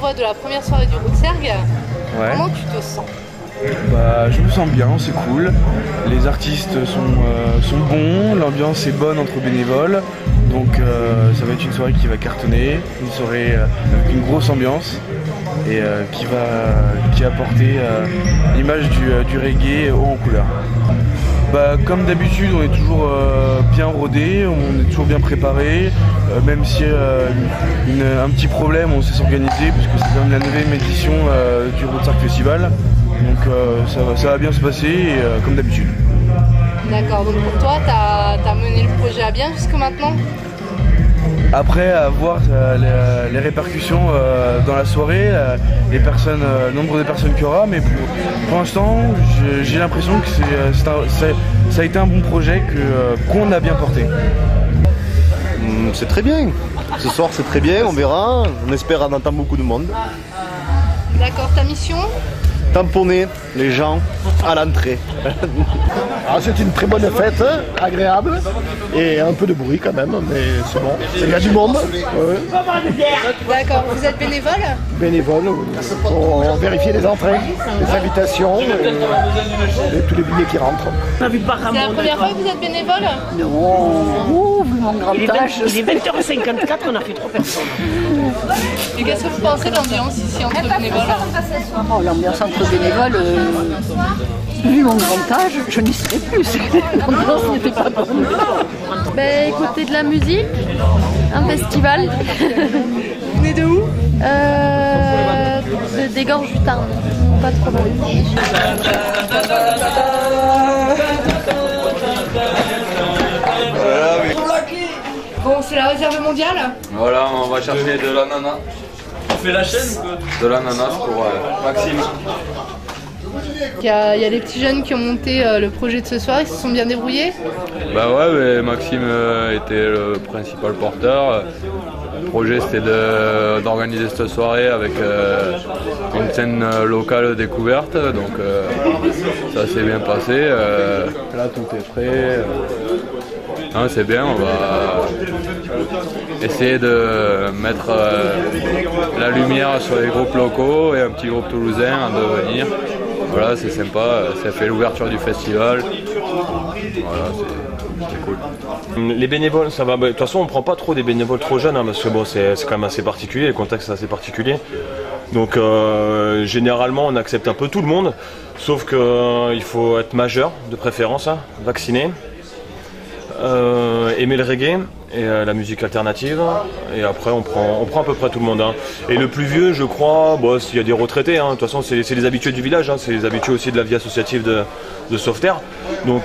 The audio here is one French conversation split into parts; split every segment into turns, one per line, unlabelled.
l'envoi de la première soirée du Rootserg.
Ouais.
Comment tu te sens?
Bah, je me sens bien, c'est cool. Les artistes sont bons, l'ambiance est bonne entre bénévoles. Donc ça va être une soirée qui va cartonner, une soirée avec une grosse ambiance et qui va apporter l'image du reggae haut en couleur. Bah, comme d'habitude, on est toujours bien rodé, on est toujours bien préparé. Même s'il y a un petit problème, on sait s'organiser puisque c'est quand même la 9e édition du Rootserg Festival. Donc ça va bien se passer comme d'habitude.
D'accord, donc pour toi, t'as mené le projet à bien jusque maintenant?
Après, à voir les répercussions dans la soirée, le nombre de personnes qu'il y aura, mais pour l'instant, j'ai l'impression que ça a été un bon projet qu'on a bien porté.
C'est très bien. Ce soir, c'est très bien, on verra. On espère en entendre beaucoup de monde.
D'accord, ta mission?
Tamponner les gens à l'entrée.
C'est une très bonne fête, agréable, et un peu de bruit quand même, mais c'est bon. Il y a du monde.
D'accord, vous êtes bénévole?
Bénévole, pour vérifier les entrées, les invitations et tous les billets qui rentrent.
C'est la première fois que vous êtes bénévole?
Non, vu mon grand âge.
Il est 20h54, on a fait 3 personnes.
Et qu'est-ce que vous pensez de l'ambiance ici entre bénévoles?
Oh, l'ambiance entre bénévoles, vu mon grand âge, je n'y serais plus. L'ambiance n'était pas bonne.
Ben, écouter de la musique, un festival.
Vous venez de où?
Des gorges du Tarn, pas trop loin.
Bon, c'est la réserve mondiale?
Voilà, on va chercher de l'ananas.
On fait la chaîne ou quoi?
De l'ananas pour Maxime.
Il y a les petits jeunes qui ont monté le projet de ce soir, ils se sont bien débrouillés?
Bah ouais, mais Maxime était le principal porteur. Le projet c'était d'organiser cette soirée avec une scène locale découverte, donc ça s'est bien passé. Là tout est prêt. Non, c'est bien, on va essayer de mettre la lumière sur les groupes locaux et un petit groupe toulousain à devenir. Voilà, c'est sympa, ça fait l'ouverture du festival. Voilà, c'est cool.
Les bénévoles, ça va. De toute façon, on prend pas trop des bénévoles trop jeunes, hein, parce que bon, c'est quand même assez particulier, le contexte est assez particulier. Donc généralement, on accepte un peu tout le monde, sauf qu'il faut être majeur de préférence, hein, vacciné. Aimer le reggae et la musique alternative, et après on prend à peu près tout le monde, hein. Et le plus vieux, je crois, bon, il y a des retraités, hein. De toute façon c'est les habitués du village, hein. C'est les habitués aussi de la vie associative de Sauveterre, donc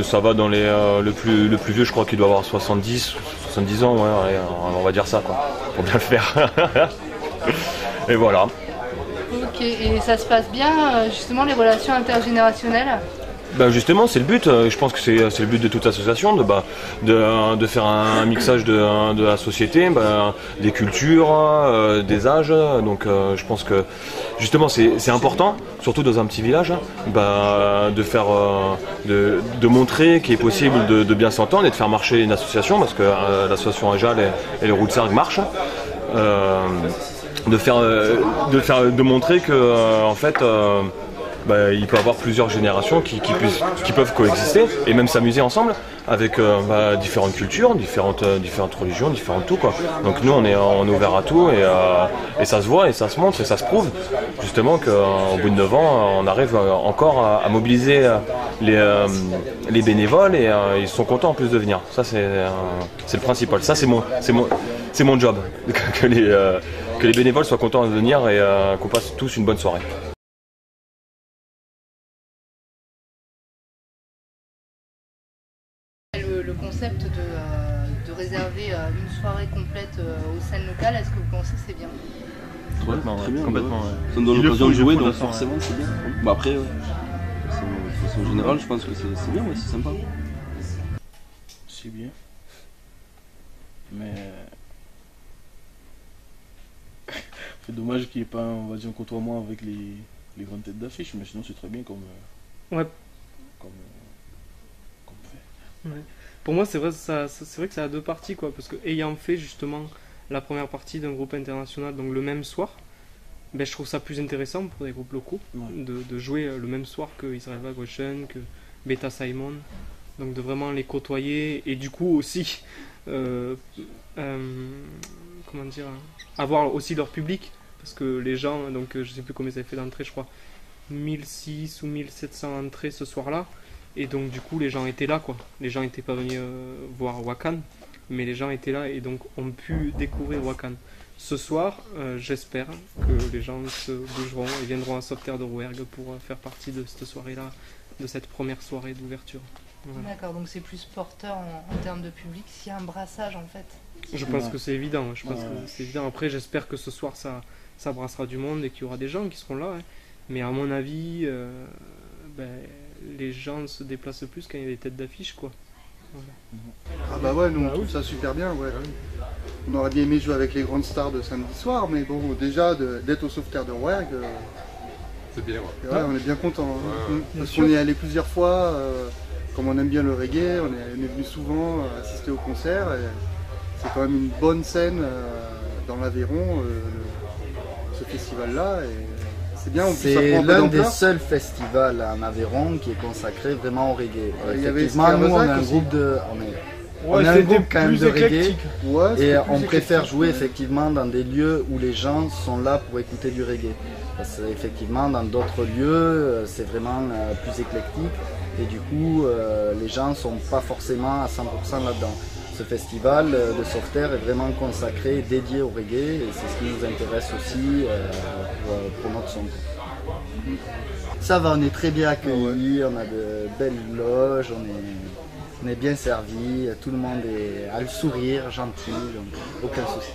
ça va dans le plus vieux, je crois qu'il doit avoir 70 ans, ouais, on va dire ça quoi, pour bien le faire. Et voilà.
Ok, et ça se passe bien justement les relations intergénérationnelles?
Ben justement, c'est le but. Je pense que c'est le but de toute association, de faire un mixage de la société, des cultures, des âges. Donc je pense que justement c'est important, surtout dans un petit village, de faire, de montrer qu'il est possible de bien s'entendre et de faire marcher une association, parce que l'association Ajal et le Rootserg marchent. De montrer que en fait. Il peut y avoir plusieurs générations qui peuvent coexister et même s'amuser ensemble avec différentes cultures, différentes religions, différents tout quoi. Donc nous on est ouvert à tout et ça se voit et ça se montre et ça se prouve justement qu'au bout de 9 ans on arrive encore à mobiliser les bénévoles et ils sont contents en plus de venir. Ça c'est le principal. Ça c'est mon job que les bénévoles soient contents de venir et qu'on passe tous une bonne soirée.
Le concept de réserver une soirée complète aux scènes locales, est-ce que vous pensez que c'est bien?
Ouais, très bien,
complètement. Ouais.
Ça nous donne l'occasion de jouer, donc forcément c'est bien. Bah après, de façon générale, je pense que c'est bien, ouais, c'est sympa.
C'est bien. Mais c'est dommage qu'il n'y ait pas on va dire, un côtoiement avec les grandes têtes d'affiche, mais sinon c'est très bien comme fait.
Ouais. Pour moi, c'est vrai que ça a deux parties, quoi, parce que ayant fait justement la première partie d'un groupe international donc le même soir, ben, je trouve ça plus intéressant pour des groupes locaux de jouer le même soir que Israel Vagration, que Beta Simon, donc de vraiment les côtoyer et du coup aussi comment dire, avoir aussi leur public, parce que les gens, donc je sais plus combien ils avaient fait d'entrée, je crois 1600 ou 1700 entrées ce soir-là, et donc du coup les gens étaient là quoi, les gens n'étaient pas venus voir Wakan, mais les gens étaient là et donc ont pu découvrir Wakan. Ce soir, j'espère que les gens se bougeront et viendront à Sauveterre de Rouergue pour faire partie de cette soirée-là, de cette première soirée d'ouverture. Voilà.
D'accord, donc c'est plus porteur en termes de public s'il y a un brassage en fait.
Je pense que c'est évident, je pense que c'est évident. Après, j'espère que ce soir ça brassera du monde et qu'il y aura des gens qui seront là. Hein. Mais à mon avis, les gens se déplacent plus quand il y a des têtes d'affiche, quoi. Voilà.
Ah bah ouais, nous on trouve ça super bien, ouais. On aurait bien aimé jouer avec les grandes stars de samedi soir, mais bon, déjà d'être au Sauveterre de Rouergue,
c'est bien,
ouais, on est bien content. Hein. Parce qu'on y est allé plusieurs fois, comme on aime bien le reggae, on est venu souvent assister au concert. C'est quand même une bonne scène dans l'Aveyron, ce festival-là. C'est bien,
c'est l'un des seuls festivals en Aveyron qui est consacré vraiment au reggae. Effectivement, nous on est un groupe de... On est un groupe quand même de reggae et on préfère jouer effectivement dans des lieux où les gens sont là pour écouter du reggae. Parce qu'effectivement dans d'autres lieux c'est vraiment plus éclectique et du coup les gens ne sont pas forcément à 100% là-dedans. Ce festival de Sauveterre est vraiment consacré, dédié au reggae et c'est ce qui nous intéresse aussi pour notre son. Ça va, on est très bien accueillis, on a de belles loges, on est bien servi, tout le monde a le sourire, gentil, donc aucun souci.